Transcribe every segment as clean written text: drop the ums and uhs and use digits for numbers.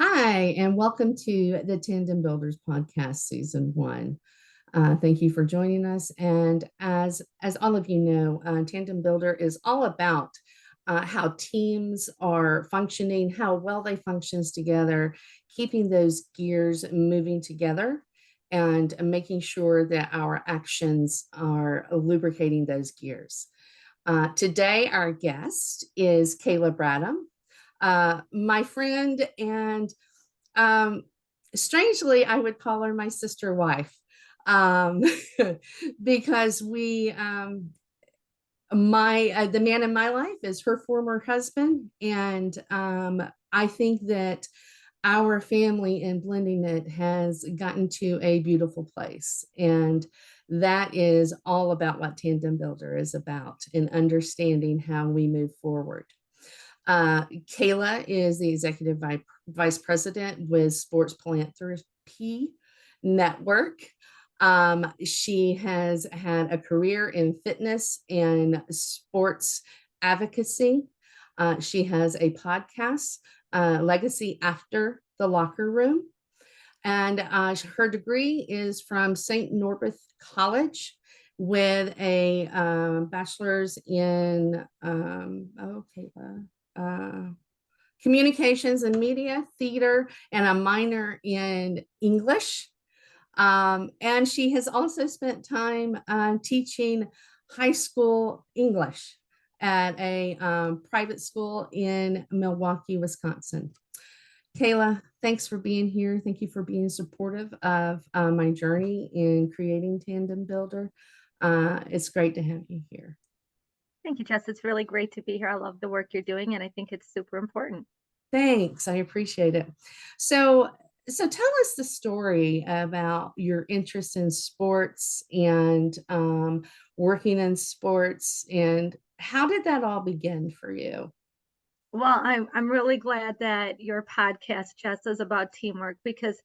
Hi, and welcome to the Tandem Builders podcast, season 1. Thank you for joining us. And as all of you know, Tandem Builder is all about how teams are functioning, how well they functions together, keeping those gears moving together, and making sure that our actions are lubricating those gears. Today, our guest is Kayla Bradham, my friend, and strangely, I would call her my sister wife, because the man in my life is her former husband, and I think that our family and blending it has gotten to a beautiful place, and that is all about what Tandem Builder is about, in understanding how we move forward. Kayla is the executive vice president with Sports Philanthropy Network. She has had a career in fitness and sports advocacy. She has a podcast, Legacy After the Locker Room. And her degree is from St. Norbert College with a bachelor's in, communications and media, theater, and a minor in English. And she has also spent time teaching high school English at a private school in Milwaukee, Wisconsin. Kayla, thanks for being here. Thank you for being supportive of my journey in creating Tandem Builder. It's great to have you here. Thank you, Jess. It's really great to be here. I love the work you're doing, and I think it's super important. Thanks. I appreciate it. So tell us the story about your interest in sports and working in sports, and how did that all begin for you? Well, I'm really glad that your podcast, Jess, is about teamwork, because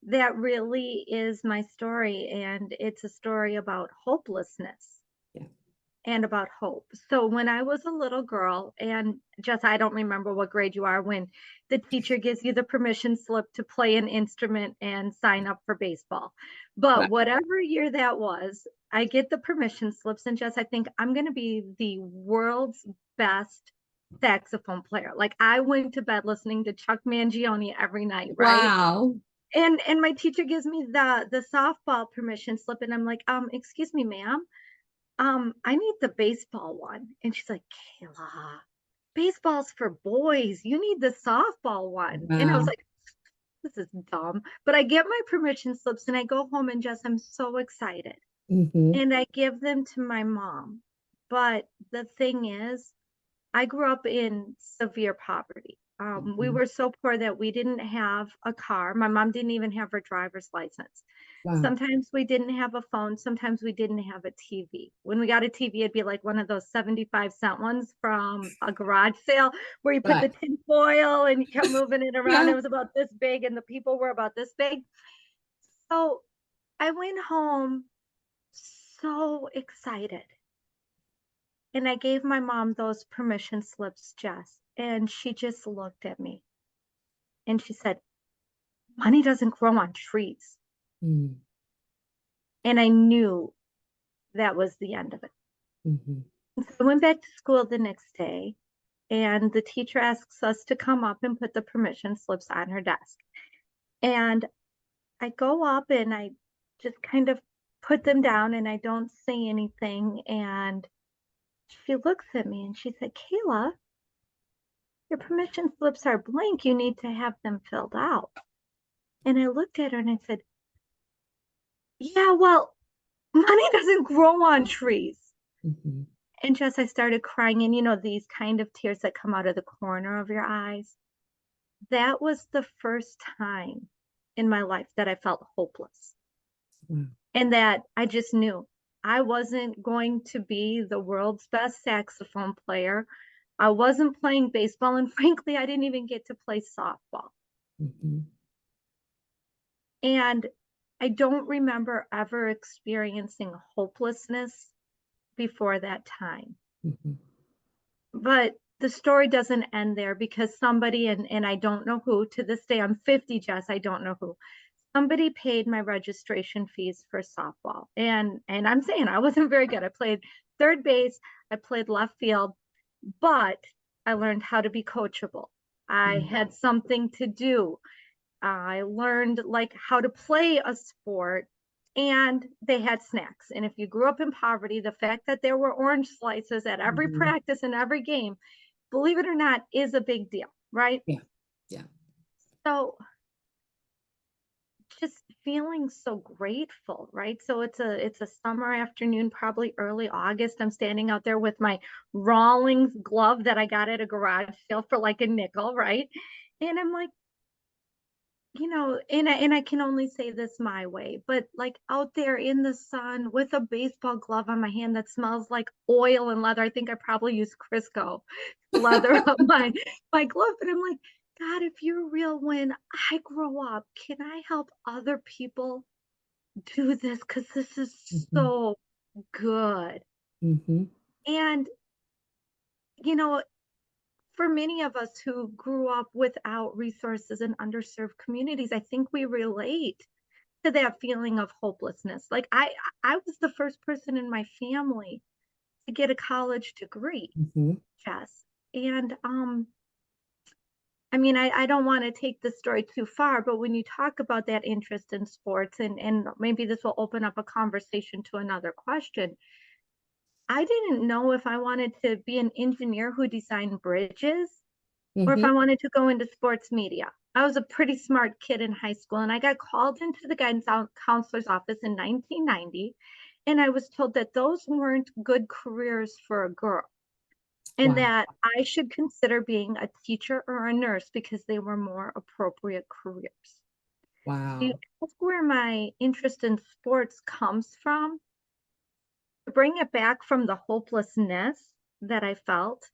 that really is my story, and it's a story about hopelessness. Yeah. And about hope. So when I was a little girl, and Jess, I don't remember what grade you are, when the teacher gives you the permission slip to play an instrument and sign up for baseball. But whatever year that was, I get the permission slips, and Jess, I think I'm going to be the world's best saxophone player. Like, I went to bed listening to Chuck Mangione every night, right? Wow. And my teacher gives me the softball permission slip, and I'm like, excuse me, ma'am, I need the baseball one. And she's like, Kayla, baseball's for boys. You need the softball one. Wow. And I was like, this is dumb. But I get my permission slips and I go home, and Jess, I'm so excited. Mm-hmm. And I give them to my mom. But the thing is, I grew up in severe poverty. We were so poor that we didn't have a car. My mom didn't even have her driver's license. Wow. Sometimes we didn't have a phone. Sometimes we didn't have a TV. When we got a TV, it'd be like one of those 75-cent ones from a garage sale where you put the tin foil and you kept moving it around. Yeah. It was about this big and the people were about this big. So I went home so excited. And I gave my mom those permission slips, Jess, and she just looked at me and she said, money doesn't grow on trees. Mm-hmm. And I knew that was the end of it. Mm-hmm. So I went back to school the next day, and the teacher asks us to come up and put the permission slips on her desk. And I go up and I just kind of put them down and I don't say anything. And she looks at me and she said, Kayla, your permission slips are blank. You need to have them filled out. And I looked at her and I said, yeah, well, money doesn't grow on trees. Mm-hmm. And Jess, I started crying, and these kind of tears that come out of the corner of your eyes. That was the first time in my life that I felt hopeless. And that I just knew I wasn't going to be the world's best saxophone player. I wasn't playing baseball, and frankly, I didn't even get to play softball. Mm-hmm. And I don't remember ever experiencing hopelessness before that time. Mm-hmm. But the story doesn't end there because somebody, and I don't know who, to this day, I'm 50, Jess, I don't know who. Somebody paid my registration fees for softball. And I'm saying I wasn't very good. I played third base, I played left field, but I learned how to be coachable. I Mm, had something to do. I learned like how to play a sport, and they had snacks. And if you grew up in poverty, the fact that there were orange slices at every mhm. practice and every game, believe it or not, is a big deal, right? Yeah, yeah. So just feeling so grateful, right? So it's a summer afternoon, probably early August. I'm standing out there with my Rawlings glove that I got at a garage sale for like a nickel, right? And I'm like, and I can only say this my way, but like out there in the sun with a baseball glove on my hand that smells like oil and leather. I think I probably used Crisco to leather up my glove. But I'm like, God, if you're real, when I grow up, can I help other people do this? Because this is Mhm, so good. mhm, And you know, for many of us who grew up without resources in underserved communities, I think we relate to that feeling of hopelessness. Like I was the first person in my family to get a college degree, mhm, Jess. And I mean, I don't want to take the story too far, but when you talk about that interest in sports, and maybe this will open up a conversation to another question. I didn't know if I wanted to be an engineer who designed bridges or if mhm, I wanted to go into sports media. I was a pretty smart kid in high school, and I got called into the guidance counselor's office in 1990, and I was told that those weren't good careers for a girl, and wow, that I should consider being a teacher or a nurse because they were more appropriate careers. You wow. ask where my interest in sports comes from. To bring it back from the hopelessness that I felt,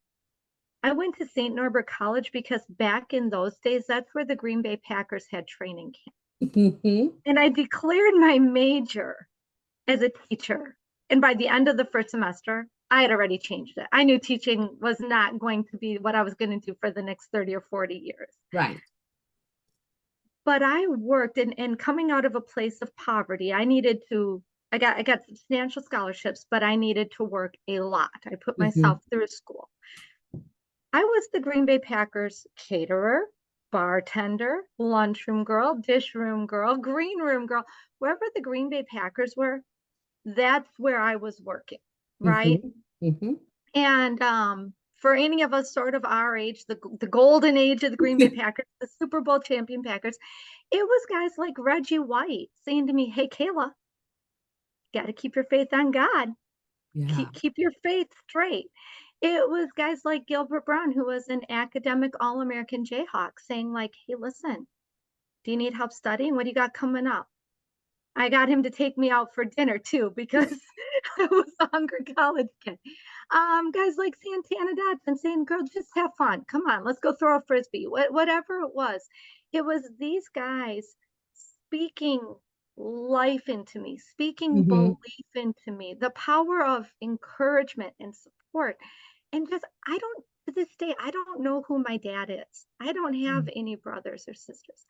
I went to St. Norbert College because back in those days, that's where the Green Bay Packers had training camp. Mhm, And I declared my major as a teacher. And by the end of the first semester, I had already changed it. I knew teaching was not going to be what I was going to do for the next 30 or 40 years. right. But I worked, and coming out of a place of poverty, I got substantial scholarships, but I needed to work a lot. I put Mhm, myself through school. I was the Green Bay Packers caterer, bartender, lunchroom girl, dish room girl, green room girl. Wherever the Green Bay Packers were, that's where I was working, right? mhm, mhm. And for any of us sort of our age, the golden age of the Green Bay Packers, the Super Bowl champion Packers, it was guys like Reggie White saying to me, "Hey, Kayla, got to keep your faith on God. Yeah. Keep your faith straight." It was guys like Gilbert Brown, who was an academic All-American Jayhawk, saying like, "Hey, listen, do you need help studying? What do you got coming up?" I got him to take me out for dinner too because I was a hungry college kid. Guys like Santana Dotson saying, "Girl, just have fun. Come on, let's go throw a frisbee." Whatever it was these guys speaking life into me, speaking Mhm, belief into me, the power of encouragement and support. And just, I don't, to this day, I don't know who my dad is. I don't have mm, any brothers or sisters.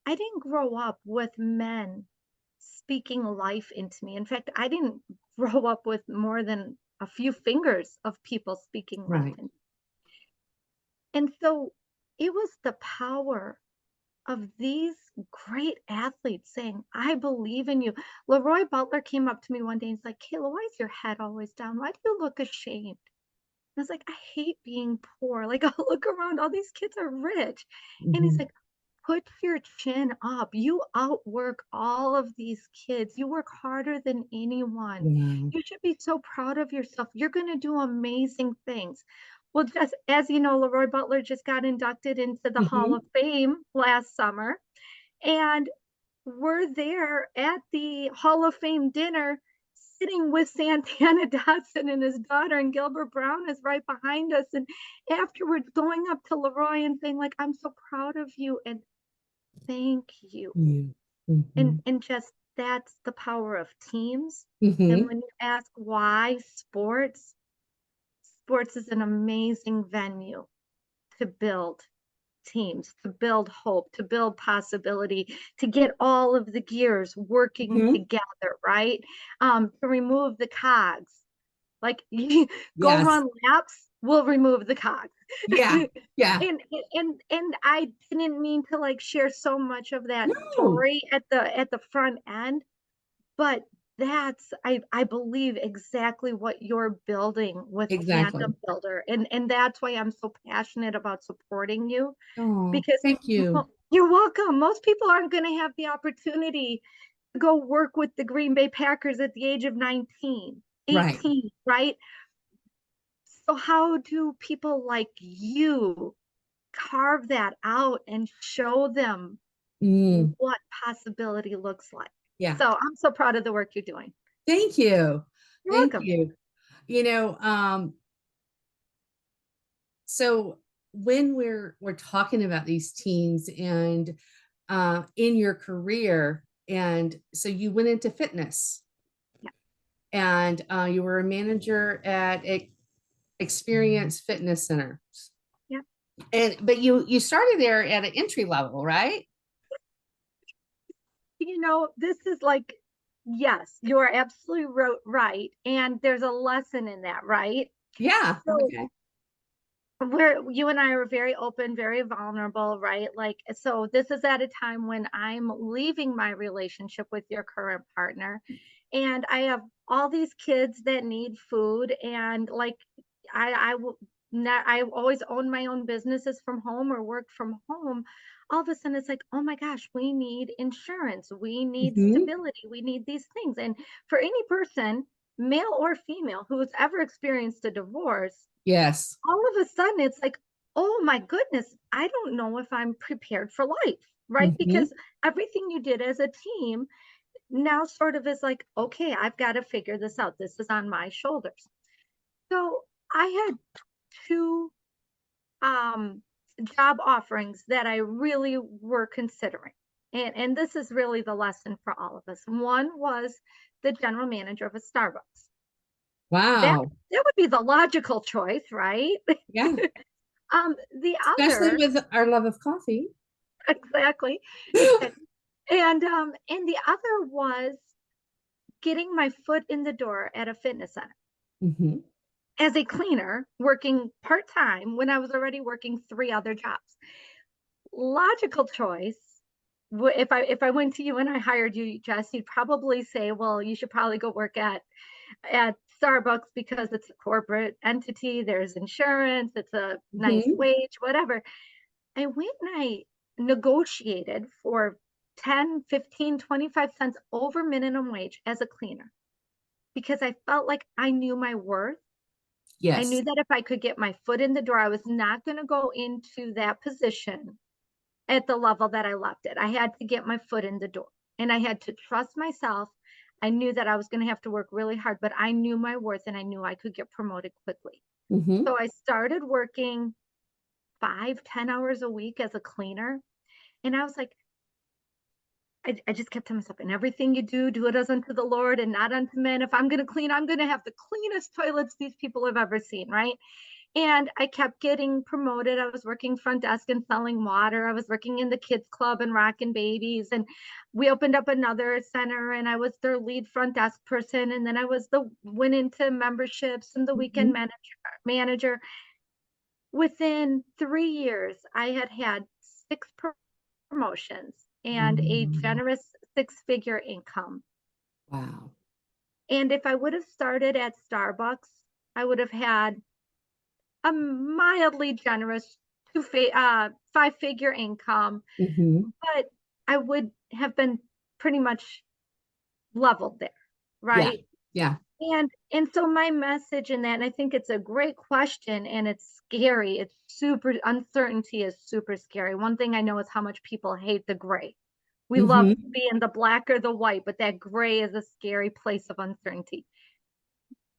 I didn't grow up with men speaking life into me. In fact, I didn't grow up with more than a few fingers of people speaking life right. into me. And so it was the power of these great athletes saying, "I believe in you." Leroy Butler came up to me one day and he's like, "Kayla, why is your head always down? Why do you look ashamed?" I was like, "I hate being poor. Like, I'll look around, all these kids are rich." And he's Mhm, like, "Put your chin up. You outwork all of these kids. You work harder than anyone. wow. You should be so proud of yourself. You're going to do amazing things." Well, just as you know, Leroy Butler just got inducted into the Hall Mhm, of Fame last summer. And we're there at the Hall of Fame dinner, sitting with Santana Dotson and his daughter, and Gilbert Brown is right behind us. And afterwards, going up to Leroy and saying, like, "I'm so proud of you and thank you." yeah. And just that's the power of teams. And Mhm, when you ask why sports, sports is an amazing venue to build teams, to build hope, to build possibility, to get all of the gears working Mhm. together, right? To remove the cogs. Like you go Yes. run laps, we'll remove the cogs. Yeah. Yeah. And I didn't mean to like share so much of that No. story at the front end, but that's I believe exactly what you're building with Exactly. Tandem Builder, and that's why I'm so passionate about supporting you Oh, because thank you. you're welcome. Most people aren't going to have the opportunity to go work with the Green Bay Packers at the age of 19, Right. 18, right? So how do people like you carve that out and show them Mm, what possibility looks like? yeah. So I'm so proud of the work you're doing. Thank you. You're Thank welcome. you. You know, so when we're talking about these teens and in your career, and so you went into fitness Yeah, and you were a manager at Experience Fitness Center. yeah. And but you started there at an entry level, right? This is like, yes, you're absolutely right. And there's a lesson in that, right? Yeah. So Okay. where you and I are very open, very vulnerable, right? Like, so this is at a time when I'm leaving my relationship with your current partner, and I have all these kids that need food, and like, I will not, I always own my own businesses from home or work from home. All of a sudden, it's like, oh my gosh, we need insurance, we need Hmm. stability, we need these things. And for any person, male or female, who has ever experienced a divorce, Yes. all of a sudden it's like, oh my goodness, I don't know if I'm prepared for life, right? Hmm. Because everything you did as a team now sort of is like, okay, I've got to figure this out. This is on my shoulders. So I had two um, job offerings that I really were considering. And this is really the lesson for all of us. One was the general manager of a Starbucks. That Wow. that would be the logical choice, right? Yeah. The Especially other, with our love of coffee. exactly, exactly. And the other was getting my foot in the door at a fitness center Hmm. as a cleaner, working part-time when I was already working three other jobs. Logical choice. If I went to you and I hired you, Jess, you'd probably say, well, you should probably go work at Starbucks because it's a corporate entity, there's insurance, it's a nice Hmm. wage, whatever. I went and I negotiated for 10, 15, 25 cents over minimum wage as a cleaner because I felt like I knew my worth. I Yes. knew that if I could get my foot in the door, I was not going to go into that position at the level that I left it. I had to get my foot in the door and I had to trust myself. I knew that I was going to have to work really hard, but I knew my worth and I knew I could get promoted quickly. Hmm. So I started working 5, 10 hours a week as a cleaner. And I was like, I just kept to myself, and everything you do, do it as unto the Lord and not unto men. If I'm going to clean, I'm going to have the cleanest toilets these people have ever seen, right? And I kept getting promoted. I was working front desk and selling water. I was working in the kids club and rocking babies. And we opened up another center and I was their lead front desk person. And then I was went into memberships and the weekend Hmm. manager. Within 3 years, I had six promotions and a generous six-figure income. Wow. And if I would have started at Starbucks, I would have had a mildly generous five-figure income, Hmm. but I would have been pretty much leveled there, Yeah. right? Yeah. And so my message in that, and I think it's a great question and it's scary. It's super uncertainty is super scary. One thing I know is how much people hate the gray. We love Hmm. being the black or the white, but that gray is a scary place of uncertainty.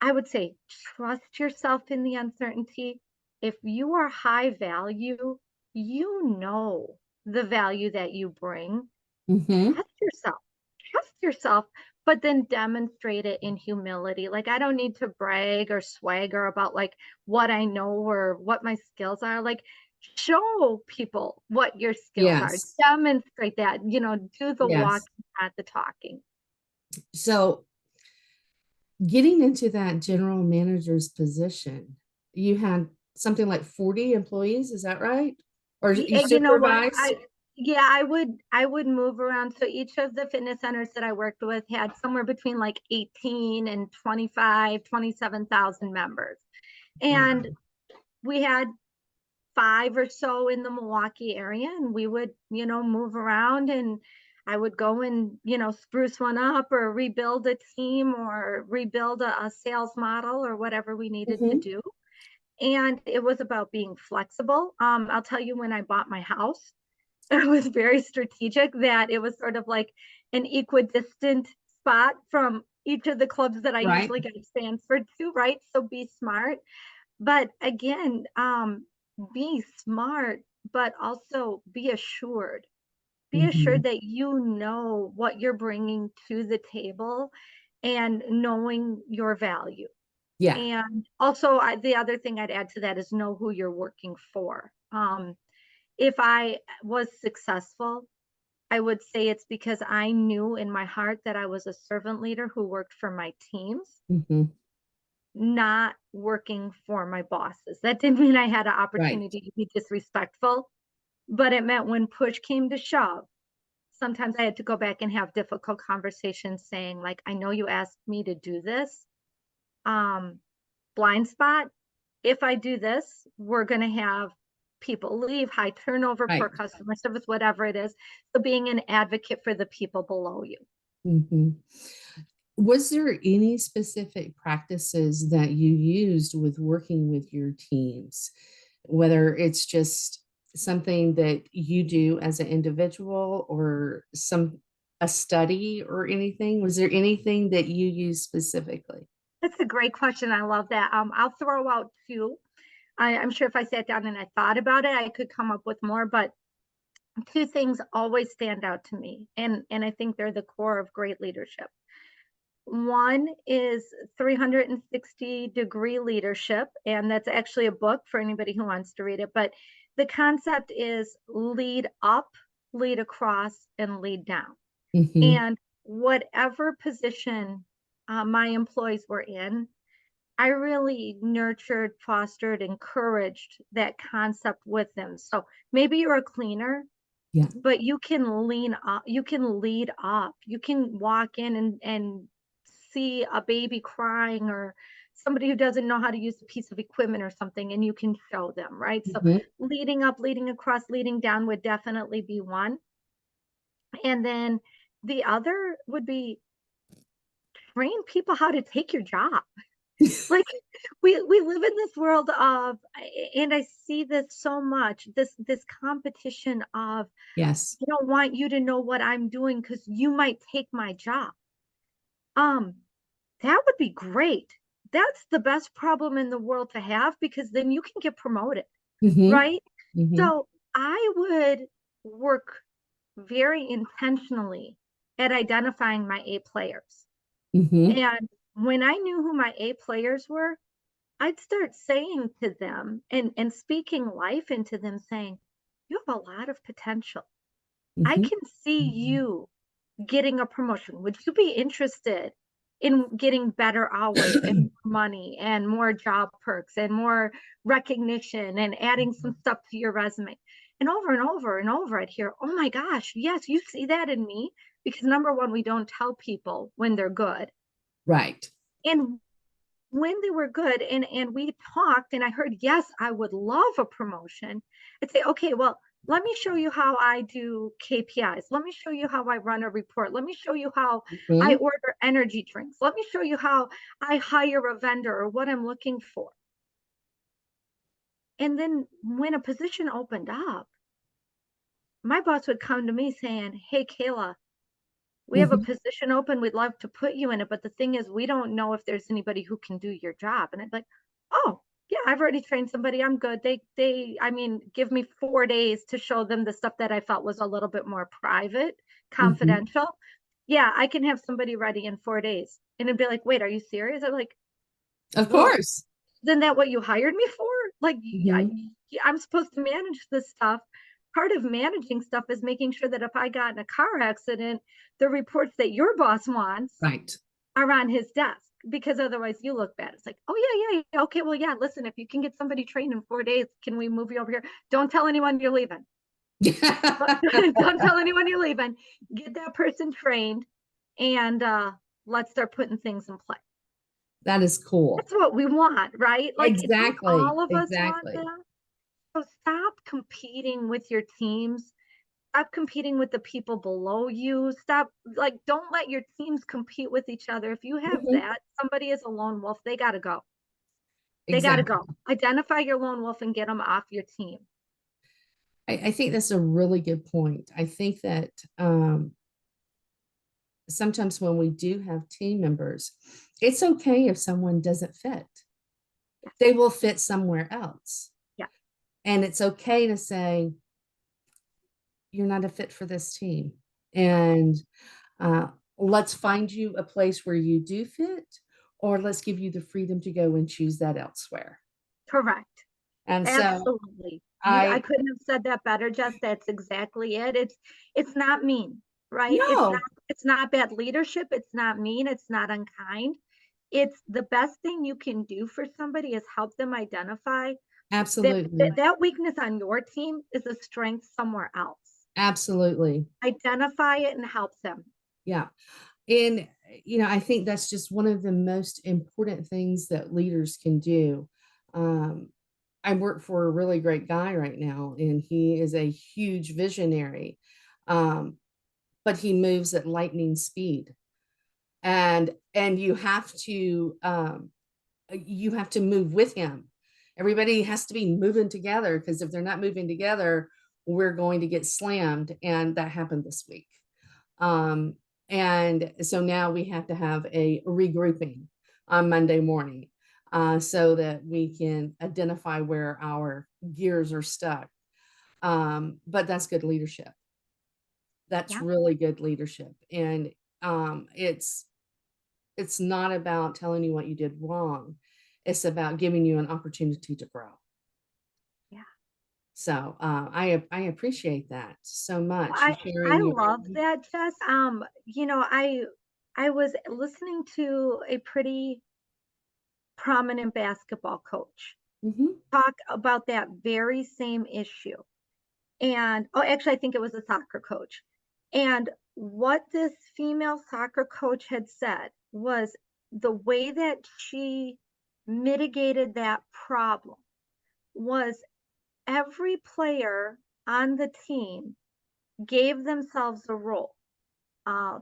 I would say trust yourself in the uncertainty. If you are high value, you know the value that you bring. Hmm. Trust yourself. trust yourself, but then demonstrate it in humility. Like, I don't need to brag or swagger about like what I know or what my skills are. Like, show people what your skills are. Yes. Demonstrate that, do the Yes. walking, not the talking. So getting into that general manager's position, you had something like 40 employees, is that right? Or you You know what? supervise? I would move around. So each of the fitness centers that I worked with had somewhere between like 18 and 25, 27,000 members. And Wow. we had 5 or so in the Milwaukee area, and we would, move around, and I would go and, spruce one up or rebuild a team or rebuild a sales model or whatever we needed to Hmm. do. And it was about being flexible. I'll tell you, when I bought my house, it was very strategic that it was sort of like an equidistant spot from each of the clubs that I Right. usually get transferred to, right? So be smart. But again, be smart, but also be assured. Be Hmm. assured that you know what you're bringing to the table and knowing your value. Yeah. And also, the other thing I'd add to that is know who you're working for. If I was successful, I would say it's because I knew in my heart that I was a servant leader who worked for my teams, Hmm. not working for my bosses. That didn't mean I had an Right. opportunity to be disrespectful, but it meant when push came to shove, sometimes I had to go back and have difficult conversations saying, like, I know you asked me to do this. Um, Blind spot. If I do this, we're going to have people leave, high turnover, poor Right. customer service, whatever it is. So being an advocate for the people below you. Hmm. Was there any specific practices that you used with working with your teams, whether it's just something that you do as an individual or a study or anything? Was there anything that you use specifically? That's a great question. I love that. I'll throw out two. I'm sure if I sat down and I thought about it, I could come up with more, but two things always stand out to me. And I think they're the core of great leadership. One is 360-degree leadership, and that's actually a book for anybody who wants to read it. But the concept is lead up, lead across, and lead down. Hmm. And whatever position my employees were in, I really nurtured, fostered, encouraged that concept with them. So maybe you're a cleaner, Yeah. but you can lean up, you can lead up, you can walk in and see a baby crying or somebody who doesn't know how to use a piece of equipment or something, and you can show them, right? So Hmm. leading up, leading across, leading down would definitely be one. And then the other would be train people how to take your job. Like, we live in this world of, and I see this so much, this competition of, Yes. I don't want you to know what I'm doing because you might take my job. Um, that would be great. That's the best problem in the world to have, because then you can get promoted, Hmm. right? Hmm. So I would work very intentionally at identifying my A players. Hmm. And when I knew who my A players were, I'd start saying to them and speaking life into them, saying, you have a lot of potential. I Hmm. can see you getting a promotion. Would you be interested in getting better hours and more money and more job perks and more recognition and adding some stuff to your resume? And over and over, I'd hear, oh my gosh, yes, you see that in me. Because number one, we don't tell people when they're good. Right. And when they were good and we talked and I heard, yes, I would love a promotion, I'd say, okay, well, let me show you how I do KPIs. Let me show you how I run a report. Let me show you how I Hmm. order energy drinks. Let me show you how I hire a vendor or what I'm looking for. And then when a position opened up, my boss would come to me saying, hey, Kayla, we have a Hmm. position open. We'd love to put you in it. But the thing is, we don't know if there's anybody who can do your job. And I'd be like, oh, yeah, I've already trained somebody. I'm good. I mean, give me 4 days to show them the stuff that I felt was a little bit more private, Hmm. confidential. yeah, I can have somebody ready in 4 days. And it'd be like, wait, are you serious? I'm like, Of well, course. isn't that what you hired me for? Like, Hmm. I'm supposed to manage this stuff. Part of managing stuff is making sure that if I got in a car accident, the reports that your boss wants Right. are on his desk, because otherwise you look bad. It's like, oh yeah, okay, well, yeah, listen, if you can get somebody trained in 4 days, can we move you over here? Don't tell anyone you're leaving. Don't tell anyone you're leaving. Get that person trained, and let's start putting things in play. That is cool. That's what we want, right? Like, don't Exactly. all of us want Exactly. that? So stop competing with your teams. Stop competing with the people below you. Stop, like, don't let your teams compete with each other. If you have Mhm. that, somebody is a lone wolf, they got to go. They got to Exactly. go. Identify your lone wolf and get them off your team. I think that's a really good point. I think that sometimes when we do have team members, it's okay if someone doesn't fit. Yes. They will fit somewhere else. Yeah. And it's okay to say, you're not a fit for this team. And uh, let's find you a place where you do fit, or let's give you the freedom to go and choose that elsewhere. Correct. And so Absolutely. I I, couldn't have said that better, Jess. That's exactly it. It's not mean, right? no, It's not bad leadership. It's not mean. It's not unkind. It's the best thing you can do for somebody is help them identify that absolutely. that weakness on your team is a strength somewhere else. Absolutely. Identify it and help them. Yeah. And, I think that's just one of the most important things that leaders can do. Um, I work for a really great guy right now, and he is a huge visionary, um, but he moves at lightning speed. And you have to move with him. Everybody has to be moving together, because if they're not moving together, we're going to get slammed. And that happened this week. Um, and so now we have to have a regrouping on Monday morning, so that we can identify where our gears are stuck. But that's good leadership. That's Yeah. really good leadership. And it's not about telling you what you did wrong. It's about giving you an opportunity to grow. Yeah. So I appreciate that so much. You I sharing your. love that, Jess. I was listening to a pretty prominent basketball coach Mhm. talk about that very same issue. And oh, actually, I think it was a soccer coach. And what this female soccer coach had said was the way that she mitigated that problem was every player on the team gave themselves a role. Uh,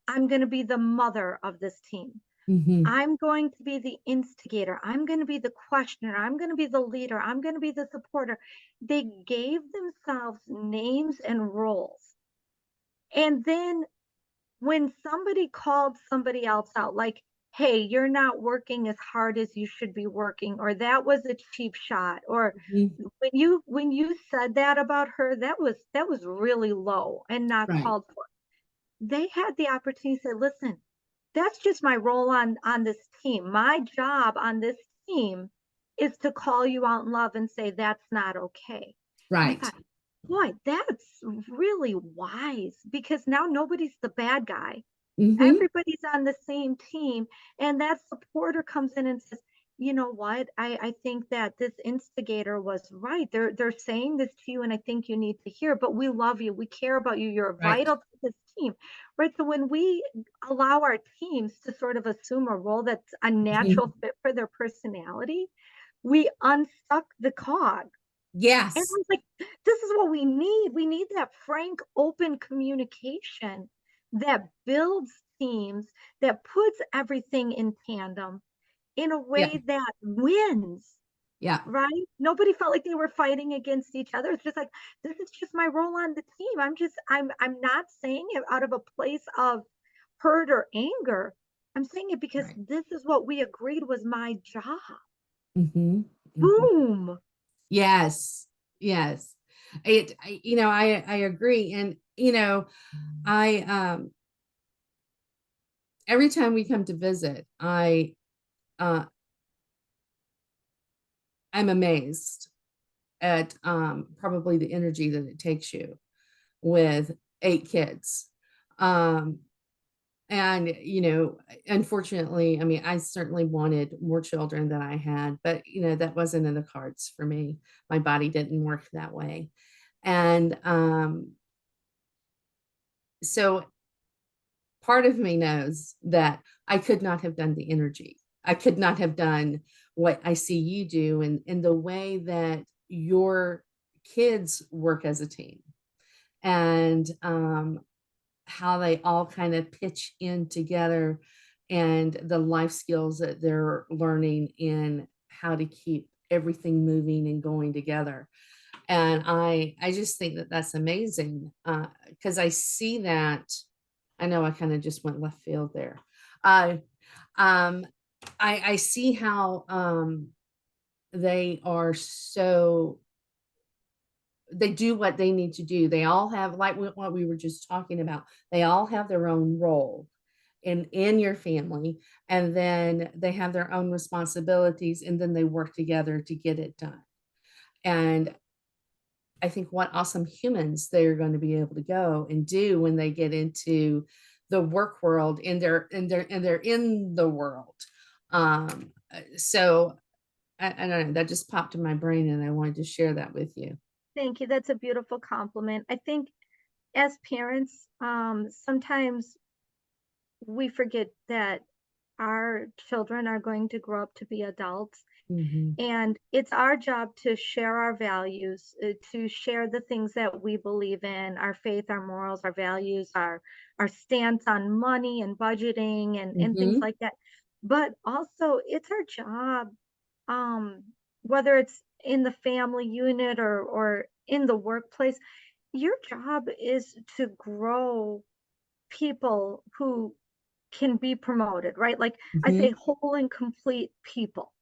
I'm going to be the mother of this team. Mhm. I'm going to be the instigator. I'm going to be the questioner. I'm going to be the leader. I'm going to be the supporter. They gave themselves names and roles. And then when somebody called somebody else out, like, hey, you're not working as hard as you should be working, or that was a cheap shot, or Mhm. when you said that about her, that was really low and not Right. called for. They had the opportunity to say, listen, that's just my role on this team. My job on this team is to call you out in love and say that's not okay. And I Right. thought, boy, that's really wise, because now nobody's the bad guy. Mhm. Everybody's on the same team. And that supporter comes in and says, you know what? I think that this instigator was right. They're saying this to you, and I think you need to hear, but we love you. We care about you. You're Right. vital to this team. Right. So when we allow our teams to sort of assume a role that's a natural Mhm. fit for their personality, we unstuck the cog. And I Yes. was like, this is what we need. We need that frank, open communication that builds teams, that puts everything in tandem in a Yeah. way that wins, Yeah. right? Nobody felt like they were fighting against each other. It's just like, this is just my role on the team. I'm not saying it out of a place of hurt or anger. I'm saying it because Right. this is what we agreed was my job. Mhm. Mhm. Boom. Yes. Yes. I agree. And, I every time we come to visit, uh, I'm amazed at probably the energy that it takes you with 8 kids. Um, and unfortunately, I mean, I certainly wanted more children than I had, but that wasn't in the cards for me. My body didn't work that way. And so part of me knows that I could not have done the energy. I could not have done what I see you do, and in the way that your kids work as a team, and how they all kind of pitch in together, and the life skills that they're learning in how to keep everything moving and going together. And I just think that that's amazing, because I see that. I know I kind of just went left field there. Uh, um, I see how they are so they do what they need to do. They all have, like what we were just talking about, they all have their own role in your family, and then they have their own responsibilities, and then they work together to get it done. And I think what awesome humans they're going to be able to go and do when they get into the work world, and they're in the world. So I don't know, that just popped in my brain, and I wanted to share that with you. Thank you. That's a beautiful compliment. I think as parents, sometimes we forget that our children are going to grow up to be adults. Mhm. And it's our job to share our values, to share the things that we believe in, our faith, our morals, our values, our stance on money and budgeting and things Mhm. like that. But also it's our job, um, whether it's in the family unit or in the workplace, your job is to grow people who can be promoted, right? Like I say, Mhm. whole and complete people.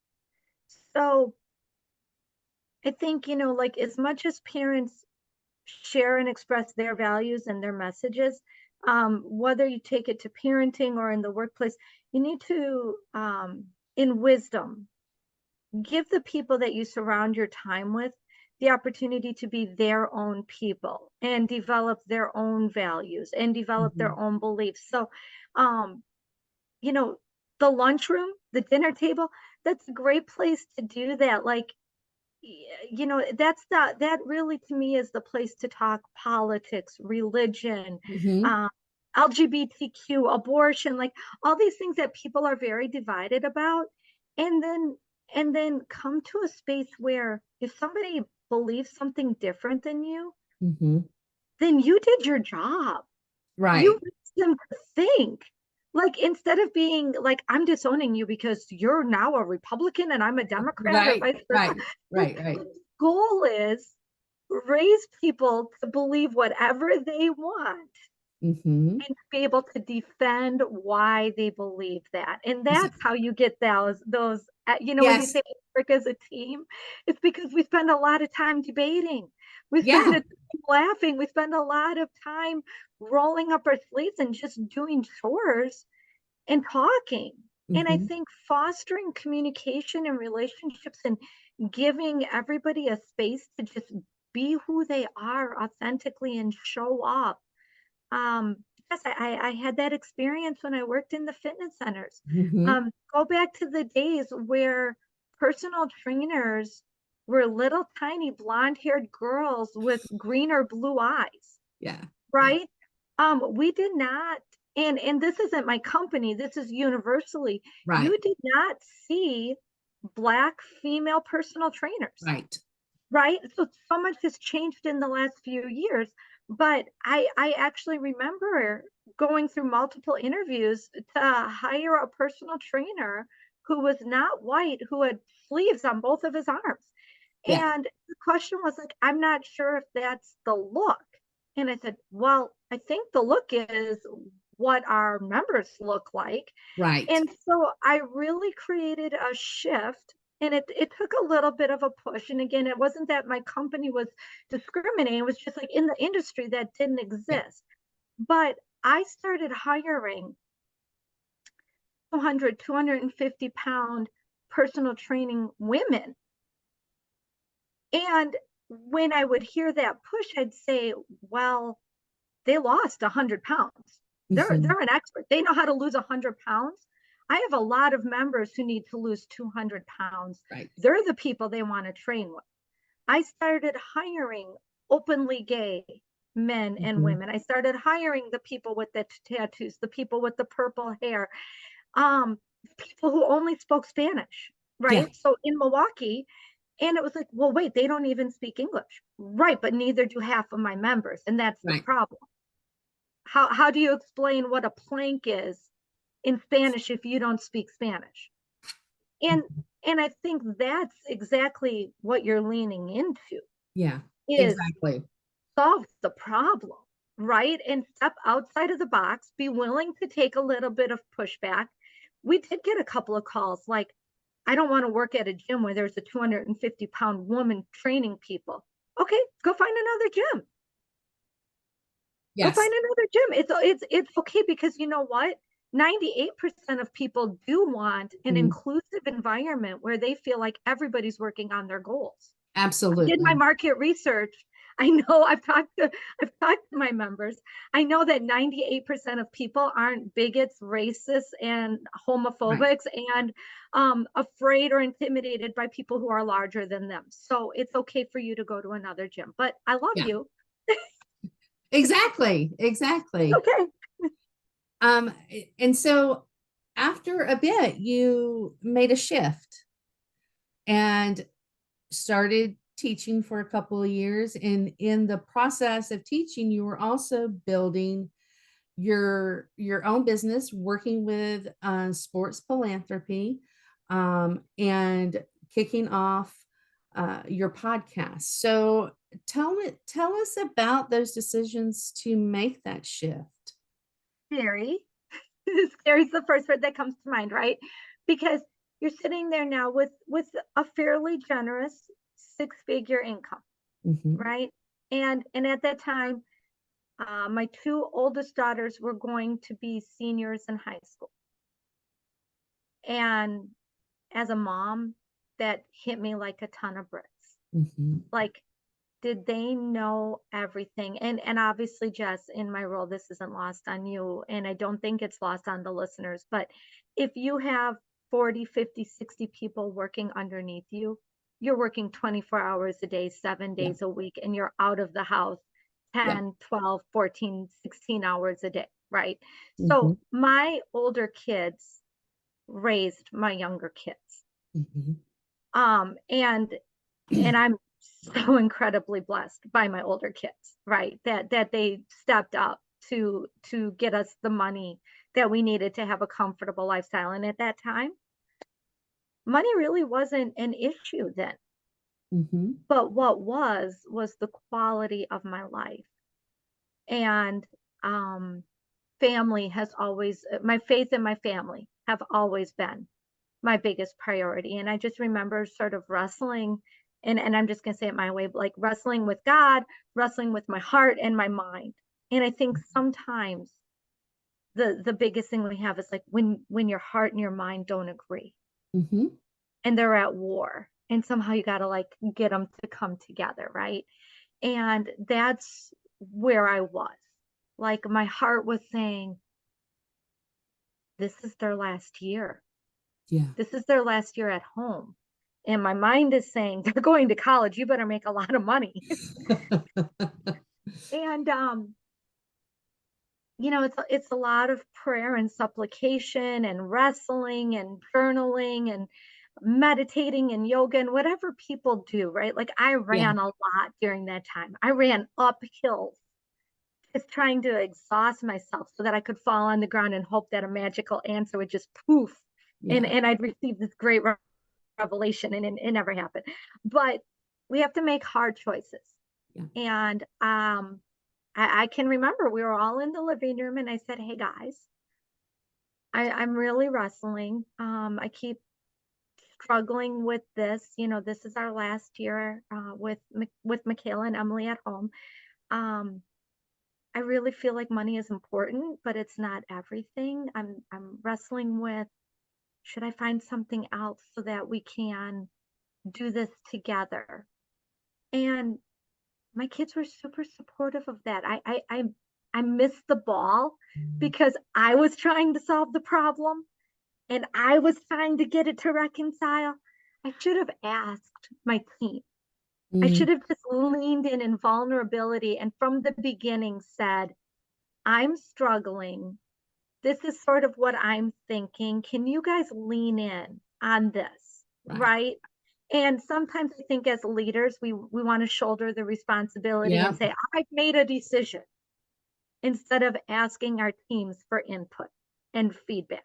So I think, like as much as parents share and express their values and their messages, whether you take it to parenting or in the workplace, you need to, in wisdom, give the people that you surround your time with the opportunity to be their own people and develop their own values and develop Mhm. their own beliefs. So, um, you know, the lunchroom, the dinner table, that's a great place to do that. Like, that really to me is the place to talk politics, religion, Mhm. um, LGBTQ, abortion, like all these things that people are very divided about. And then come to a space where if somebody believes something different than you, Mhm. then you did your job. You Right. raised them to think. Like, instead of being like, I'm disowning you because you're now a Republican and I'm a Democrat or Right. vice versa. Right. Like, Right. Right. the goal is raise people to believe whatever they want Mhm. and be able to defend why they believe that. And Is it that's how you get those, when you Yes. say work as a team, it's because we spend a lot of time debating. We spend Yeah. a time laughing. We spend a lot of time rolling up our sleeves and just doing chores and talking. And I Mhm. think fostering communication and relationships and giving everybody a space to just be who they are authentically and show up. Yes, I had that experience when I worked in the fitness centers. Mhm. Go back to the days where personal trainers were little tiny blonde haired girls with green or blue eyes, Yeah. Yeah. right? We did not, and this isn't my company, this is universally, Right. you did not see black female personal trainers. Right. Right? So much has changed in the last few years, but I actually remember going through multiple interviews to hire a personal trainer who was not white, who had sleeves on both of his arms. Yeah. And the question was like, I'm not sure if that's the look. And I said, well, I think the look is what our members look like. Right. And so I really created a shift, and it took a little bit of a push. And again, it wasn't that my company was discriminating, it was just like in the industry that didn't Yeah. exist. But I started hiring 200, 250-pound personal training women. And when I would hear that push, I'd say, well, they lost 100 pounds. Mhm. They're an expert. They know how to lose 100 pounds. I have a lot of members who need to lose 200 pounds. Right. They're the people they want to train with. I started hiring openly gay men and Mhm. women. I started hiring the people with the tattoos, the people with the purple hair, um, people who only spoke Spanish, Yeah. right? So in Milwaukee, and it was like, well, wait, they don't even speak English. Right, but neither do half of my members, and that's the Right. problem. How do you explain what a plank is in Spanish if you don't speak Spanish? And Mhm. and I think that's exactly what you're leaning into Yeah. is Exactly. solve the problem, right? And step outside of the box, be willing to take a little bit of pushback. We did get a couple of calls like, I don't want to work at a gym where there's a 250-pound woman training people. Okay, go find another gym. Go Yes. find another gym. It's okay because you know what? 98% of people do want an Mhm. inclusive environment where they feel like everybody's working on their goals. I did my Absolutely. market research. I know I've talked to my members. I know that 98% of people aren't bigots, racists, and Right. homophobics and afraid or intimidated by people who are larger than them. So it's okay for you to go to another gym. But I love Yeah. you. Exactly. Exactly. Okay. And so after a bit, you made a shift and started teaching for a couple of years. And in the process of teaching, you were also building your own business, working with sports philanthropy, and kicking off your podcast. So tell us about those decisions to make that shift. Scary. Scary is the first word that comes to mind, right? Because you're sitting there now with a fairly generous six-figure income, Mhm. right? And at that time, my two oldest daughters were going to be seniors in high school. And as a mom, that hit me like a ton of bricks. Mhm. Like, did they know everything? And obviously, Jess, in my role, this isn't lost on you, and I don't think it's lost on the listeners, but if you have 40, 50, 60 people working underneath you, you're working 24 hours a day, seven Yeah. days a week, and you're out of the house Yeah. 10, 12, 14, 16 hours a day, right? Mhm. So my older kids raised my younger kids. Mhm. And I'm so incredibly blessed by my older kids, right? That they stepped up to get us the money that we needed to have a comfortable lifestyle. And at that time, money really wasn't an issue then. Mhm. But what was the quality of my life. And family has always my faith and my family have always been my biggest priority. And I just remember sort of wrestling, and I'm just gonna say it my way, but like wrestling with God, wrestling with my heart and my mind. And I think sometimes the biggest thing we have is like when your heart and your mind don't agree Mhm. and they're at war. And somehow you gotta like get them to come together, right? And that's where I was. Like my heart was saying, this is their last year. Yeah. This is their last year at home. And my mind is saying, they're going to college, you better make a lot of money. And it's a lot of prayer and supplication and wrestling and journaling and meditating and yoga and whatever people do, right? Like I Yeah. ran a lot during that time. I ran up hills just trying to exhaust myself so that I could fall on the ground and hope that a magical answer would just poof and Yeah. I'd receive this great revelation, and it never happened. But we have to make hard choices. Yeah. And I can remember we were all in the living room and I said, hey guys, I'm really wrestling. I keep struggling with this. This is our last year with Michaela and Emily at home. Um, I really feel like money is important, but it's not everything. I'm wrestling with Should I find something else so that we can do this together? And my kids were super supportive of that. I missed the ball because I was trying to solve the problem and I was trying to get it to reconcile. I should have asked my team. I Mm, should have just leaned in vulnerability and from the beginning said, I'm struggling. This is sort of what I'm thinking. Can you guys lean in on this? right. Right? And sometimes I think as leaders, we want to shoulder the responsibility and Yeah. say, I've made a decision instead of asking our teams for input and feedback.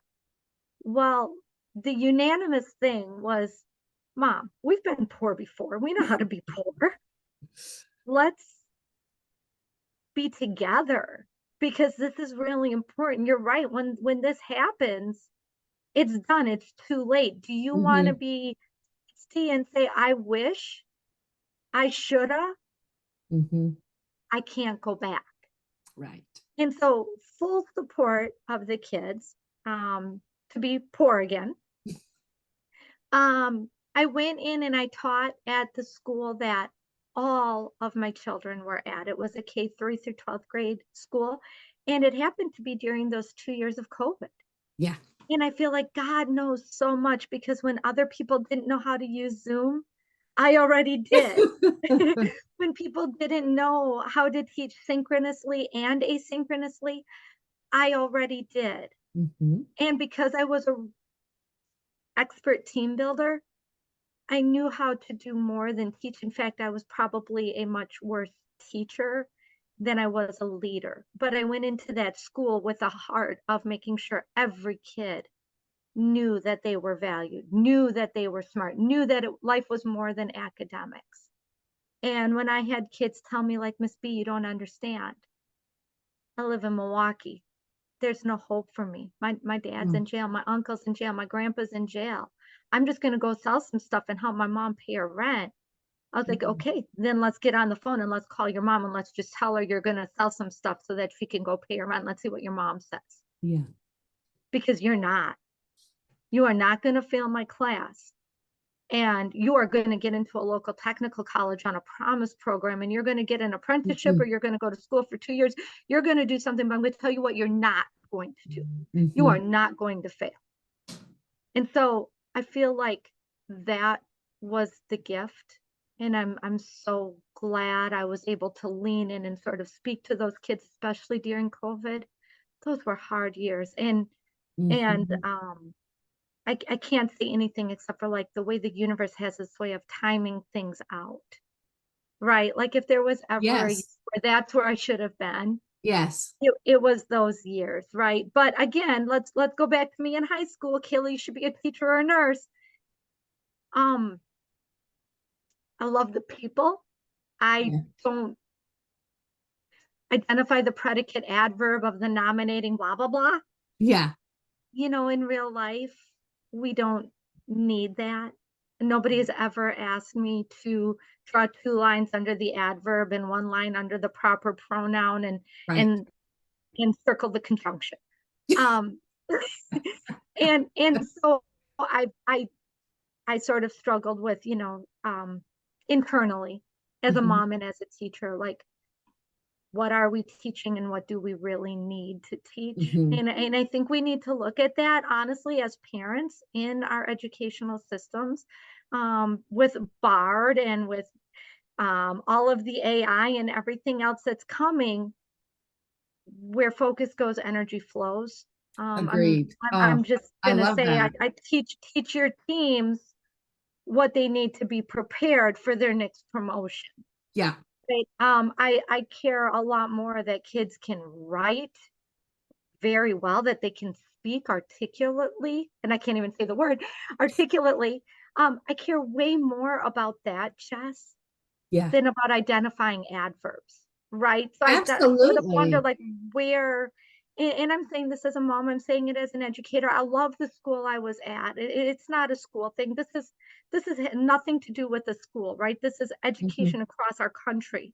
Well, the unanimous thing was, Mom, we've been poor before. We know how to be poor. Let's be together because this is really important. You're right. When this happens, it's done. It's too late. Do you want to Hmm. be and say, I wish, I shoulda, Hmm. I can't go back. Right. And so full support of the kids to be poor again. I went in and I taught at the school that all of my children were at. It was a K-3 through 12th grade school. And it happened to be during those 2 years of COVID. Yeah. And I feel like God knows so much because when other people didn't know how to use Zoom, I already did. When people didn't know how to teach synchronously and asynchronously, I already did. Hmm. And because I was an expert team builder, I knew how to do more than teach. In fact, I was probably a much worse teacher than I was a leader. But I went into that school with a heart of making sure every kid knew that they were valued, knew that they were smart, knew that life was more than academics. And when I had kids tell me, like, Miss B, you don't understand. I live in Milwaukee. There's no hope for me. My dad's Mm, in jail, my uncle's in jail, my grandpa's in jail. I'm just gonna go sell some stuff and help my mom pay her rent. I was like, mhm. okay, then let's get on the phone and let's call your mom and let's just tell her you're gonna sell some stuff so that she can go pay her rent. Let's see what your mom says. Yeah. Because you're not. You are not gonna fail my class. And you are going to get into a local technical college on a promise program and you're going to get an apprenticeship or Mhm. you're going to go to school for 2 years. You're going to do something, but I'm going to tell you what you're not going to do. You are Mhm. not going to fail. And so I feel like that was the gift. And I'm so glad I was able to lean in and sort of speak to those kids, especially during COVID. Those were hard years. And Mhm. I can't say anything except for like the way the universe has this way of timing things out, right? Like if there was ever a year Yes. where that's where I should have been, Yes. it was those years, right? But again, let's go back to me in high school. Kayla, you should be a teacher or a nurse. Um, I love the people. I Yeah. don't identify the predicate adverb of the nominating blah blah blah. Yeah. In real life, we don't need that. Nobody has ever asked me to draw two lines under the adverb and one line under the proper pronoun Right. and and circle the conjunction. Um, and so I sort of struggled with, internally as a Mhm. mom and as a teacher, like what are we teaching and what do we really need to teach? Mhm. And I think we need to look at that honestly as parents in our educational systems, with BARD and with all of the AI and everything else that's coming, where focus goes, energy flows. Um, I'm Agreed. I'm Oh, just I gonna love say that. I teach your teams what they need to be prepared for their next promotion. Yeah. Right. I care a lot more that kids can write very well, that they can speak articulately, and I can't even say the word articulately. I care way more about that, Jess, Yeah. than about identifying adverbs, right? So I sort of wonder, Absolutely. like, where, and I'm saying this as a mom, I'm saying it as an educator. I love the school I was at. It's not a school thing. This is nothing to do with the school, right? This is Mhm. education across our country.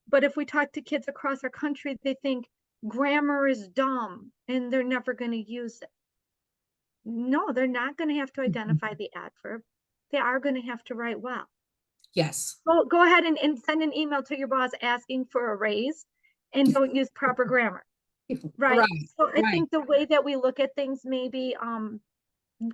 But if we talk to kids across our country, they think grammar is dumb and they're never going to use it. No, they're not going to have to Mhm. identify the adverb. They are going to have to write well. Yes. Go ahead and send an email to your boss asking for a raise and don't use proper grammar, right? Right, So I right. think the way that we look at things maybe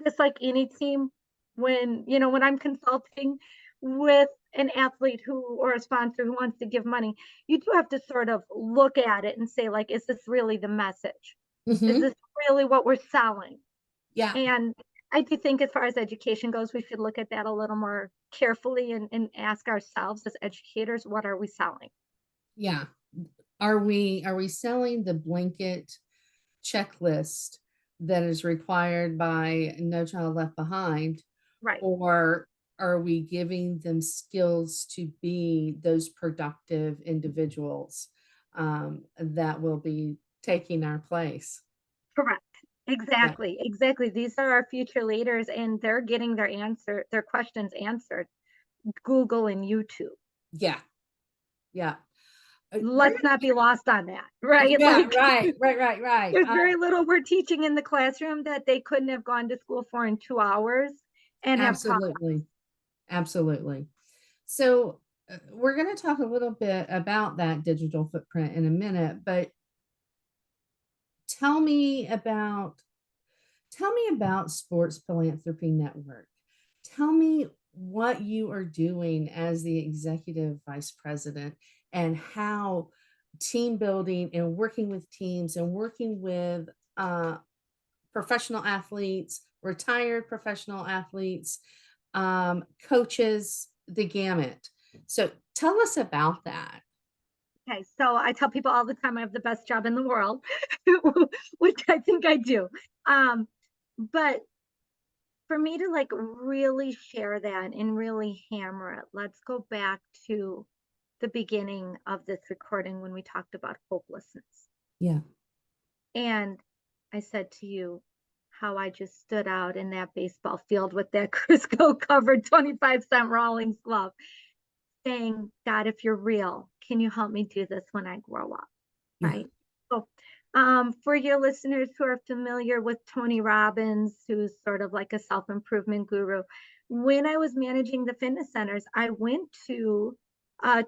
just like any team, when when I'm consulting with an athlete who or a sponsor who wants to give money, you do have to sort of look at it and say, like, is this really the message? Is Mhm. this really what we're selling? Yeah, And I do think as far as education goes, we should look at that a little more carefully and ask ourselves as educators, what are we selling? yeah. Are we selling the blanket checklist that is required by No Child Left Behind, Right. or are we giving them skills to be those productive individuals that will be taking our place? Correct. Yeah, Exactly. Exactly. These are our future leaders and they're getting their questions answered. Google and YouTube. yeah, yeah. We're Let's not be lost on that, right? Yeah, Like right, right, right, right. there's very little we're teaching in the classroom that they couldn't have gone to school for in 2 hours and have taught us. Absolutely, absolutely. So we're going to talk a little bit about that digital footprint in a minute, but tell me about tell me about Sports Philanthropy Network. Tell me what you are doing as the executive vice president and how team building and working with teams and working with uh, professional athletes, retired professional athletes, coaches, the gamut. So tell us about that. Okay, so I tell people all the time I have the best job in the world, which I think I do. But for me to like really share that and really hammer it, let's go back to the beginning of this recording when we talked about hopelessness. Yeah. And I said to you how I just stood out in that baseball field with that Crisco covered 25-cent Rawlings glove, saying, God, if you're real, can you help me do this when I grow up? Yeah. Right. So, for your listeners who are familiar with Tony Robbins, who's sort of like a self improvement guru, when I was managing the fitness centers, I went to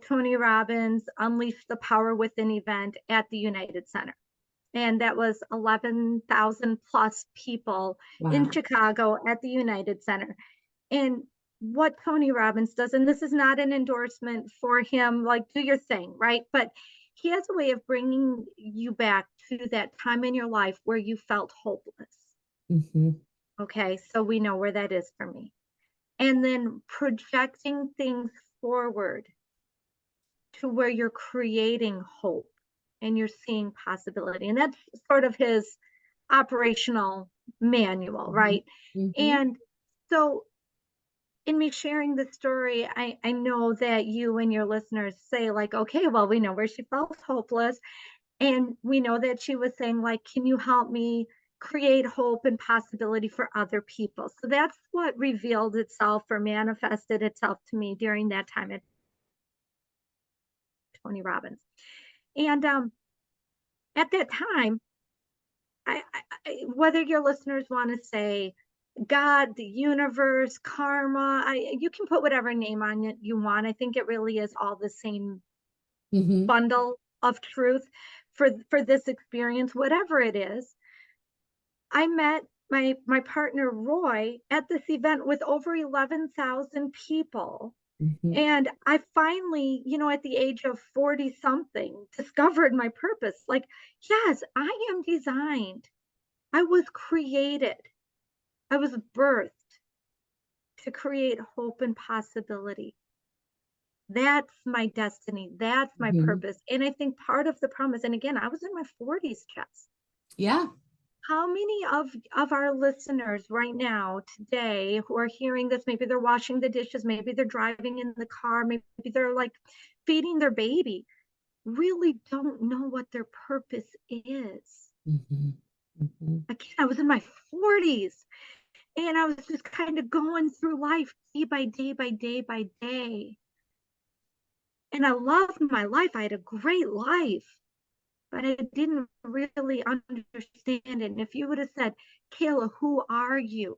Tony Robbins' Unleash the Power Within event at the United Center. And that was 11,000 plus people in Wow. Chicago at the United Center. And what Tony Robbins does, and this is not an endorsement for him, like do your thing, right? But he has a way of bringing you back to that time in your life where you felt hopeless. Hmm. Okay, so we know where that is for me. And then projecting things forward to where you're creating hope and you're seeing possibility. And that's sort of his operational manual, Hmm. right? Hmm. And so in me sharing the story, I know that you and your listeners say, like, okay, well, we know where she felt hopeless. And we know that she was saying, like, can you help me create hope and possibility for other people? So that's what revealed itself or manifested itself to me during that time at Tony Robbins. And at that time, whether your listeners want to say God, the universe, karma, you can put whatever name on it you want. I think it really is all the same Hmm. bundle of truth for this experience, whatever it is. I met my partner Roy at this event with over 11,000 people. Hmm. And I finally, at the age of 40 something, discovered my purpose. Like, yes, I am designed. I was created. I was birthed to create hope and possibility. That's my destiny. That's my Hmm. purpose. And I think part of the promise, and again, I was in my 40s, Jess. Yeah. How many of our listeners right now, today, who are hearing this, maybe they're washing the dishes, maybe they're driving in the car, maybe they're like feeding their baby, really don't know what their purpose is. Hmm. Hmm. Again, I was in my 40s and I was just kind of going through life day by day by day by day. And I loved my life. I had a great life, but I didn't really understand it. And if you would have said, Kayla, who are you?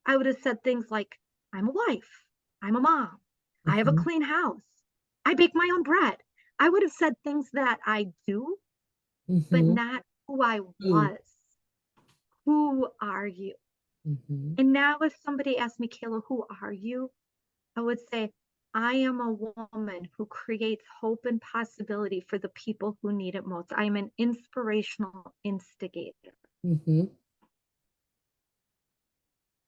I would have said things like, I'm a wife. I'm a mom. I have a Mhm. clean house. I bake my own bread. I would have said things that I do, but Mhm. not who I Ooh. was. Who are you? Mhm. And now, if somebody asked me, Kayla, who are you? I would say, I am a woman who creates hope and possibility for the people who need it most. I'm an inspirational instigator. Mhm.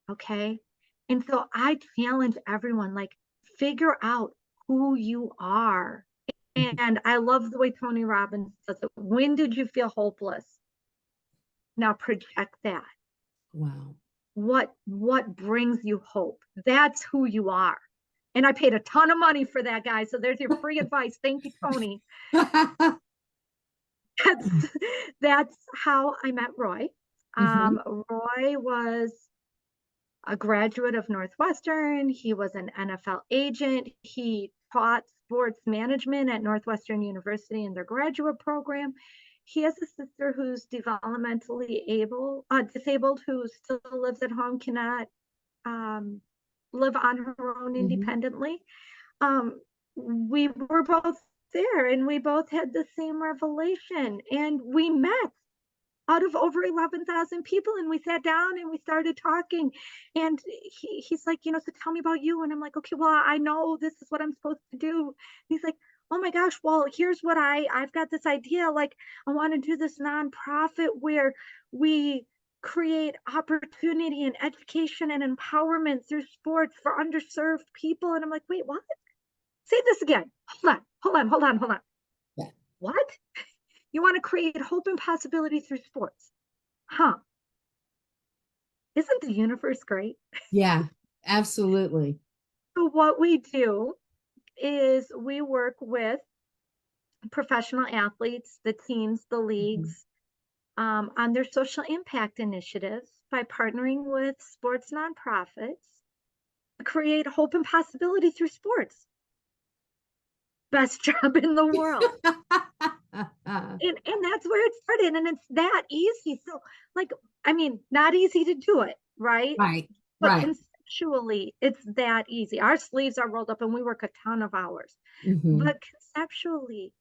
Okay. And so I challenge everyone, like, figure out who you are. Mhm. And I love the way Tony Robbins says it. When did you feel hopeless? Now project that. Wow. What brings you hope? That's who you are. And I paid a ton of money for that, guy. So there's your free advice. Thank you, Tony. That's that's how I met Roy. Mhm. Roy was a graduate of Northwestern. He was an NFL agent. He taught sports management at Northwestern University in their graduate program. He has a sister who's developmentally disabled, who still lives at home, cannot um, live on her own Mhm. independently. We were both there and we both had the same revelation, and we met out of over 11,000 people, and we sat down and we started talking, and he's like, so tell me about you. And I'm like, okay, well, I know this is what I'm supposed to do. And he's like, oh my gosh, well, here's what I've got this idea, like, I want to do this nonprofit where we create opportunity and education and empowerment through sports for underserved people. And I'm like, wait, what? Say this again. Hold on. Yeah. What? You want to create hope and possibility through sports? Huh. Isn't the universe great? Yeah, absolutely. So what we do is we work with professional athletes, the teams, the Mhm. leagues, on their social impact initiatives by partnering with sports nonprofits to create hope and possibility through sports. Best job in the world. And that's where it started, and it's that easy. So, like, I mean, not easy to do it, right? Right, But right. conceptually, it's that easy. Our sleeves are rolled up and we work a ton of hours. Mhm. But conceptually,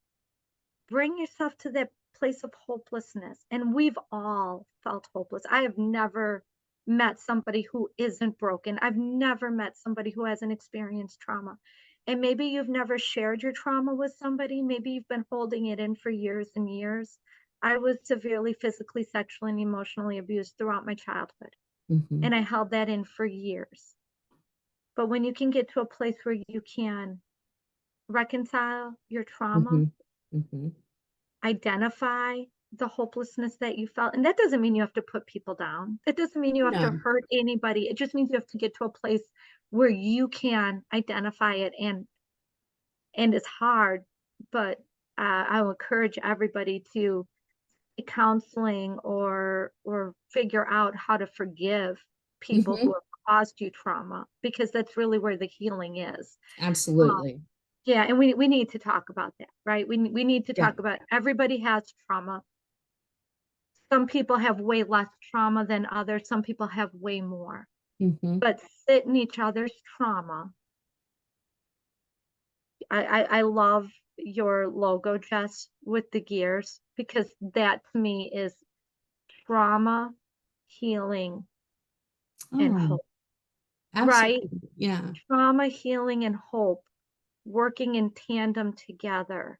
bring yourself to that place of hopelessness. And we've all felt hopeless. I have never met somebody who isn't broken. I've never met somebody who hasn't experienced trauma. And maybe you've never shared your trauma with somebody. Maybe you've been holding it in for years and years. I was severely physically, sexually, and emotionally abused throughout my childhood. Mhm. And I held that in for years. But when you can get to a place where you can reconcile your trauma, Mhm. Mhm. identify the hopelessness that you felt. And that doesn't mean you have to put people down. It doesn't mean you have to No. hurt anybody. It just means you have to get to a place where you can identify it. And it's hard, but I will encourage everybody to counseling or figure out how to forgive people who Mhm. have caused you trauma, because that's really where the healing is. Um, Absolutely. yeah, and we need to talk about that, right? We need to Yeah. talk about, everybody has trauma. Some people have way less trauma than others. Some people have way more. Mhm. But sit in each other's trauma. I love your logo, Jess, with the gears, because that to me is trauma, healing, and Oh, hope, right? absolutely. Yeah. Trauma, healing, and hope working in tandem together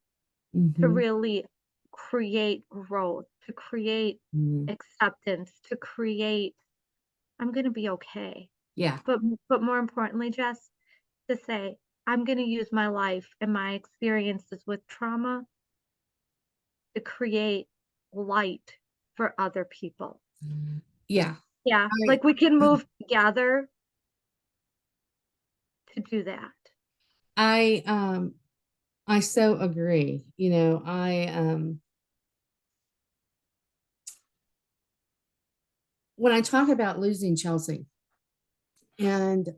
to Mhm. really create growth, to create Mhm. acceptance, to create, I'm going to be okay. Yeah. But more importantly, Jess, to say, I'm going to use my life and my experiences with trauma to create light for other people. Yeah. Yeah, I like we can move together to do that. I I so agree. I when I talk about losing Chelsea, and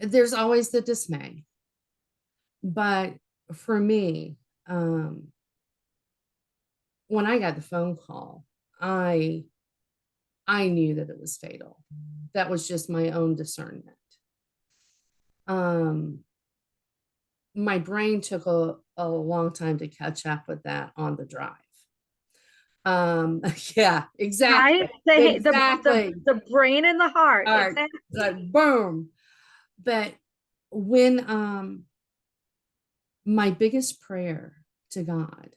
there's always the dismay. But for me, um when I got the phone call, I knew that it was fatal. That was just my own discernment. Um, my brain took a long time to catch up with that on the drive. Yeah, Right? exactly. The Exactly. brain and the heart. All right. Exactly. Like boom. But when my biggest prayer to God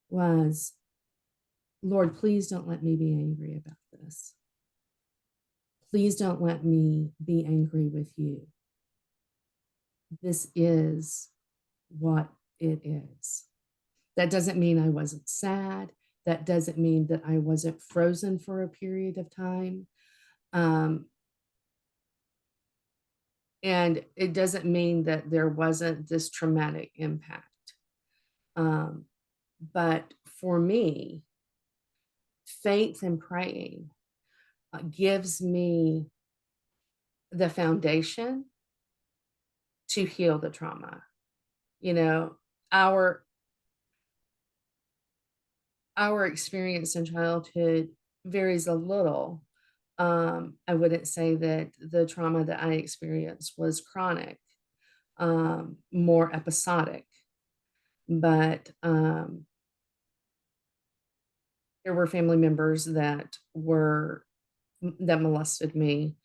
was, Lord, please don't let me be angry about this. Please don't let me be angry with you. This is what it is. That doesn't mean I wasn't sad. That doesn't mean that I wasn't frozen for a period of time. Um, and it doesn't mean that there wasn't this traumatic impact. Um, but for me, faith and praying gives me the foundation to heal the trauma. You know, our our experience in childhood varies a little. I wouldn't say that the trauma that I experienced was chronic, more episodic, but there were family members that molested me.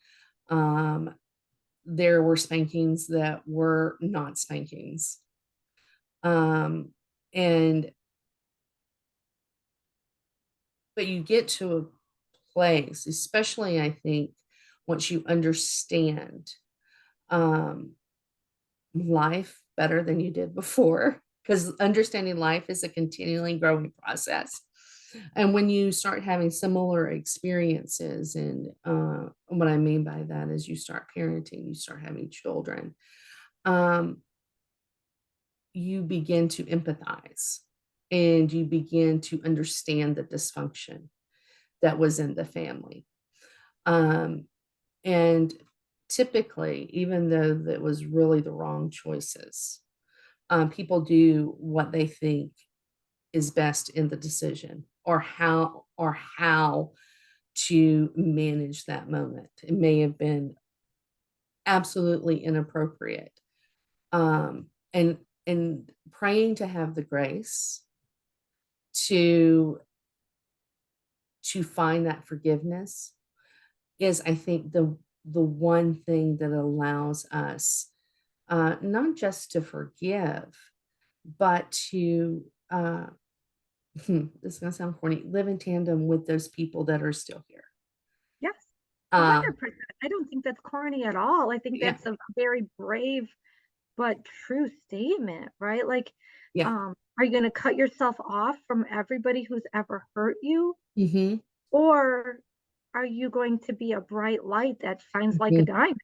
Um, there were spankings that were not spankings. Um, and but you get to a place, especially I think once you understand um, life better than you did before, because understanding life is a continually growing process. And when you start having similar experiences, and what I mean by that is you start parenting, you start having children, um, you begin to empathize and you begin to understand the dysfunction that was in the family. Um, and typically, even though that was really the wrong choices, people do what they think is best in the decision, or how to manage that moment. It may have been absolutely inappropriate. And praying to have the grace to find that forgiveness is, I think, the one thing that allows us not just to forgive, but to this is gonna sound corny, live in tandem with those people that are still here. Yes. Uh, 100%. I don't think that's corny at all. I think yeah, that's a very brave but true statement, right? Like, yeah. are you going to cut yourself off from everybody who's ever hurt you? Hmm. Or are you going to be a bright light that shines like a Hmm. diamond?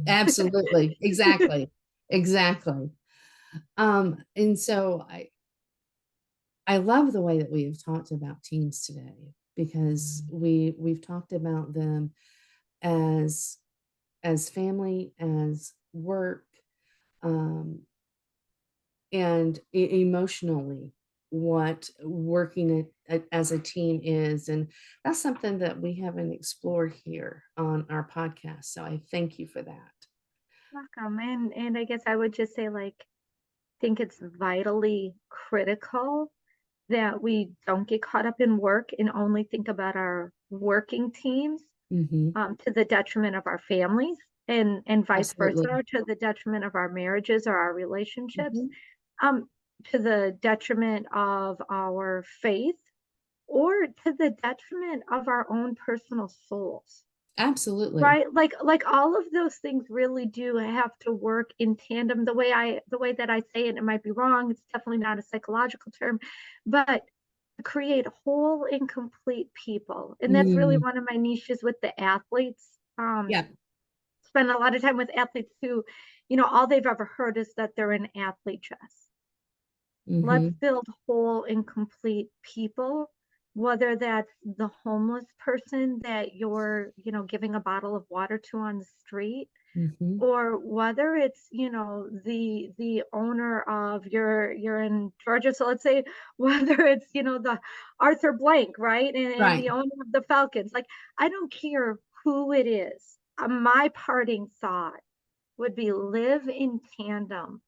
Absolutely. Exactly. Exactly. And so I love the way that we have talked about teams today, because we've talked about them as family, as work, um, and emotionally what working as a team is. And that's something that we haven't explored here on our podcast. So I thank you for that. Welcome. And I guess I would just say, like, think it's vitally critical that we don't get caught up in work and only think about our working teams, Hmm. to the detriment of our families, and vice Absolutely. versa, to the detriment of our marriages or our relationships, Hmm. um, to the detriment of our faith, or to the detriment of our own personal souls. Absolutely. Right? Like all of those things really do have to work in tandem. The way that I say it, it might be wrong. It's definitely not a psychological term, but to create whole and complete people. And that's really Mm, one of my niches with the athletes. yeah. Spend a lot of time with athletes who, all they've ever heard is that they're an athlete dress. Let's Hmm. build whole and complete people whether that's the homeless person that you're, giving a bottle of water to on the street, Mhm. or whether it's, the owner of you're in Georgia, so let's say whether it's, the Arthur Blank, right? And Right. the owner of the Falcons. Like, I don't care who it is. My parting thought would be live in tandem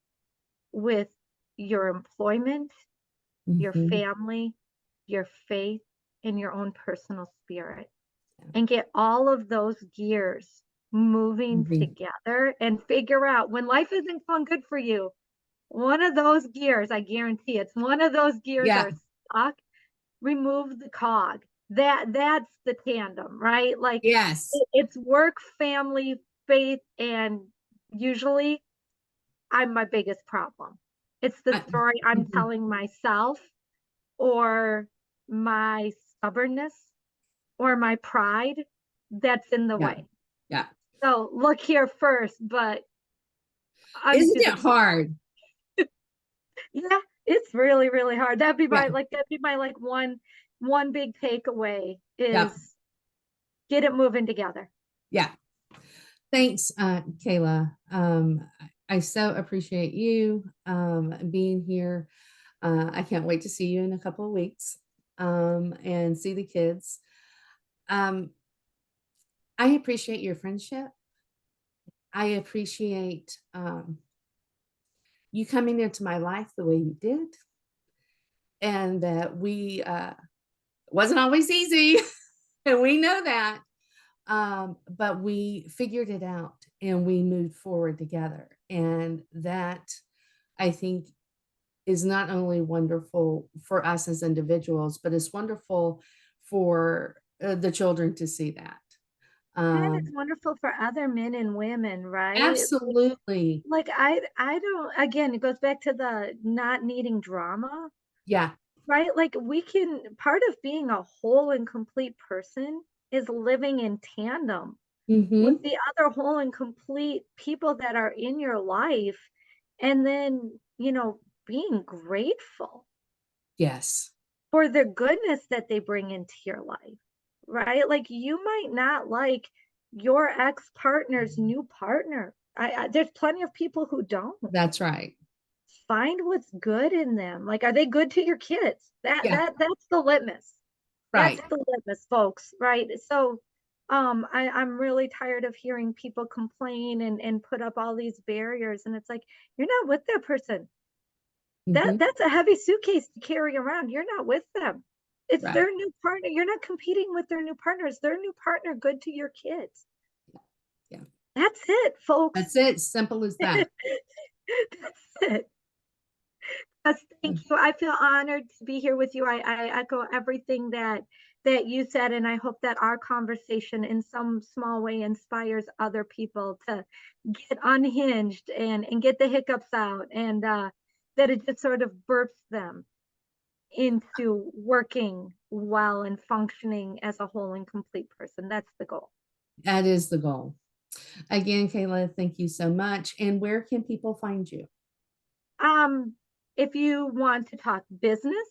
with your employment, your Mhm. family, your faith, and your own personal spirit, Yeah. and get all of those gears moving Mhm. together and figure out when life isn't going good for you, one of those gears, I guarantee it's one of those gears Yeah. are stuck, remove the cog. That's the tandem, right? Like, Yes. it's work, family, faith, and usually I'm my biggest problem. It's the I story I'm Mhm. telling myself, or my stubbornness, or my pride that's in the Yeah. way. Yeah. So look here first, but Isn't undo the it clock. hard? Yeah, it's really, really hard. Yeah. That'd be my like one big takeaway Yeah. is get it moving together. Yeah. Thanks, Kayla. I so appreciate you being here. I can't wait to see you in a couple of weeks and see the kids. Um, I appreciate your friendship. I appreciate you coming into my life the way you did, and that we wasn't always easy, and we know that. But we figured it out and we moved forward together. And that, I think, is not only wonderful for us as individuals, but it's wonderful for the children to see that. And it's Um, wonderful for other men and women, right? absolutely. Like I don't, again, it goes back to the not needing drama, Yeah. right? Like, we can, part of being a whole and complete person is living in tandem with Hmm. the other whole and complete people that are in your life, and then, being grateful Yes. for the goodness that they bring into your life, right? Like, you might not like your ex-partner's new partner. There's plenty of people who don't. That's right. Find what's good in them. Like, are they good to your kids? Yeah. That's the litmus. That's Right. the litmus, folks, right? So, I'm really tired of hearing people complain and put up all these barriers, and it's like, you're not with that person. Hmm. That's a heavy suitcase to carry around. You're not with them. It's Right. their new partner. You're not competing with their new partner. It's their new partner good to your kids. Yeah. That's it, folks. That's it. Simple as that. That's it. Yes, thank you. I feel honored to be here with you. I echo everything that you said, and I hope that our conversation in some small way inspires other people to get unhinged and get the hiccups out, and that it just sort of burps them into working well and functioning as a whole and complete person. That's the goal. That is the goal. Again, Kayla, thank you so much. And where can people find you? Um, if you want to talk business,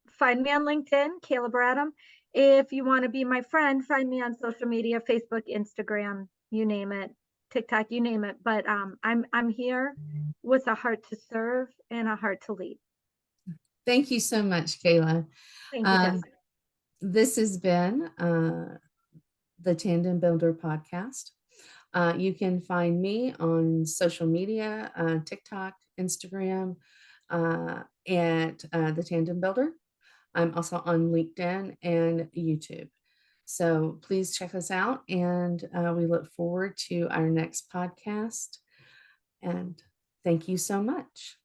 find me on LinkedIn, Kayla Bradham. If you want to be my friend, find me on social media, Facebook, Instagram, you name it, TikTok, you name it. But I'm here with a heart to serve and a heart to lead. Thank you so much, Kayla. Thank you, Um, Jessica. this has been the Tandem Builder podcast. You can find me on social media, TikTok, Instagram, at the Tandem Builder. I'm also on LinkedIn and YouTube. So please check us out, and we look forward to our next podcast. And thank you so much.